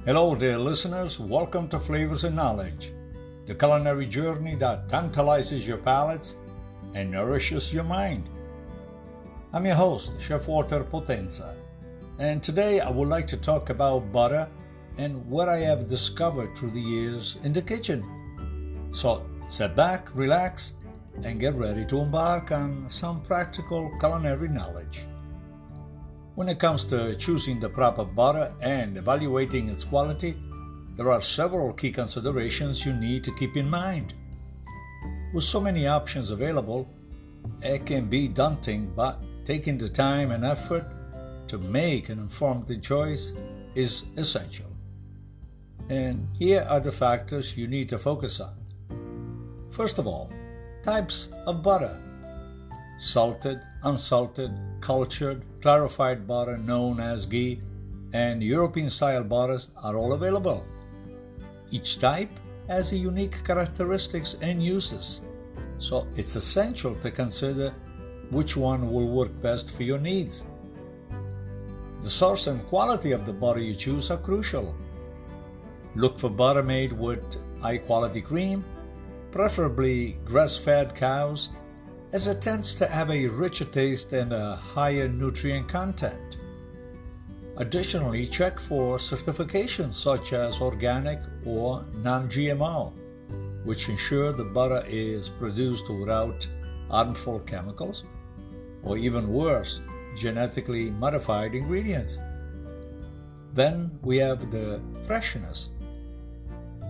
Hello, dear listeners. Welcome to Flavors and Knowledge, the culinary journey that tantalizes your palates and nourishes your mind. I'm your host, Chef Walter Potenza, and today I would like to talk about butter and what I have discovered through the years in the kitchen. So sit back, relax, and get ready to embark on some practical culinary knowledge. When it comes to choosing the proper butter and evaluating its quality, there are several key considerations you need to keep in mind. With so many options available, it can be daunting, but taking the time and effort to make an informed choice is essential. And here are the factors you need to focus on. First of all, types of butter. Salted, unsalted, cultured, clarified butter known as ghee, and European-style butters are all available. Each type has a unique characteristics and uses, so it's essential to consider which one will work best for your needs. The source and quality of the butter you choose are crucial. Look for butter made with high-quality cream, preferably grass-fed cows, as it tends to have a richer taste and a higher nutrient content. Additionally, check for certifications such as organic or non-GMO, which ensure the butter is produced without harmful chemicals, or even worse, genetically modified ingredients. Then we have the freshness.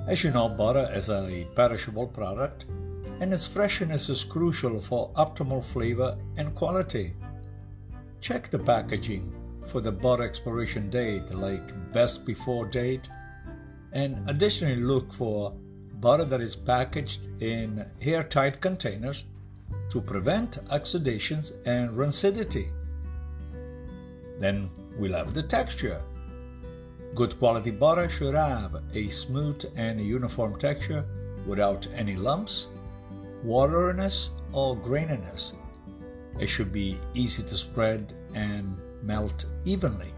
As you know, butter is a perishable product, and its freshness is crucial for optimal flavor and quality. Check the packaging for the butter expiration date, like best before date, and additionally look for butter that is packaged in airtight containers to prevent oxidations and rancidity. Then we'll have the texture. Good quality butter should have a smooth and uniform texture without any lumps, wateriness, or graininess. It should be easy to spread and melt evenly.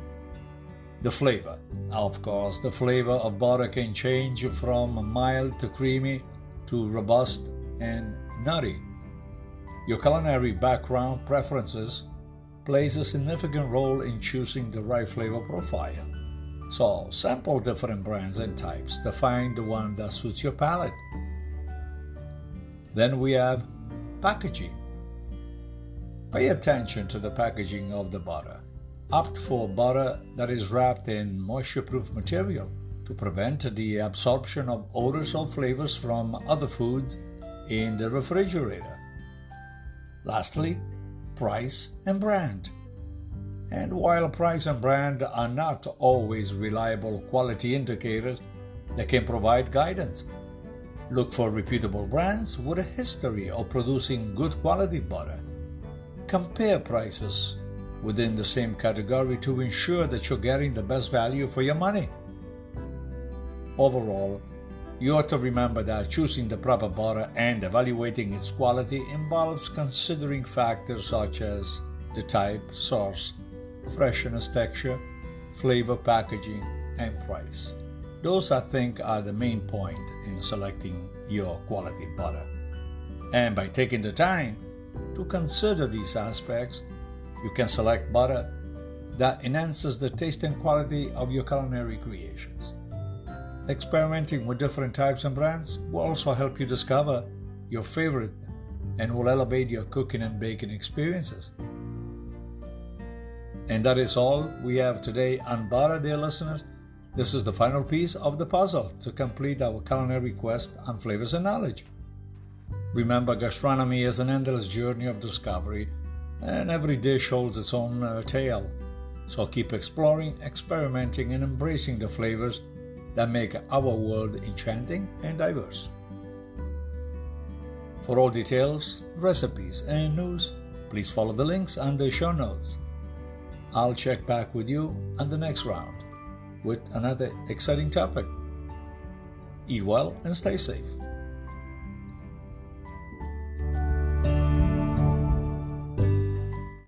The flavor. Of course, the flavor of butter can change from mild to creamy to robust and nutty. Your culinary background preferences plays a significant role in choosing the right flavor profile. So, sample different brands and types to find the one that suits your palate. Then we have packaging. Pay attention to the packaging of the butter. Opt for butter that is wrapped in moisture-proof material to prevent the absorption of odors or flavors from other foods in the refrigerator. Lastly, price and brand. And while price and brand are not always reliable quality indicators, they can provide guidance. Look for reputable brands with a history of producing good quality butter. Compare prices within the same category to ensure that you're getting the best value for your money. Overall, you ought to remember that choosing the proper butter and evaluating its quality involves considering factors such as the type, source, freshness, texture, flavor, packaging, and price. Those, I think, are the main point in selecting your quality butter. And by taking the time to consider these aspects, you can select butter that enhances the taste and quality of your culinary creations. Experimenting with different types and brands will also help you discover your favorite and will elevate your cooking and baking experiences. And that is all we have today on butter, dear listeners. This is the final piece of the puzzle to complete our culinary quest on flavors and knowledge. Remember, gastronomy is an endless journey of discovery, and every dish holds its own tale. So keep exploring, experimenting, and embracing the flavors that make our world enchanting and diverse. For all details, recipes, and news, please follow the links on the show notes. I'll check back with you on the next round with another exciting topic. Eat well and stay safe.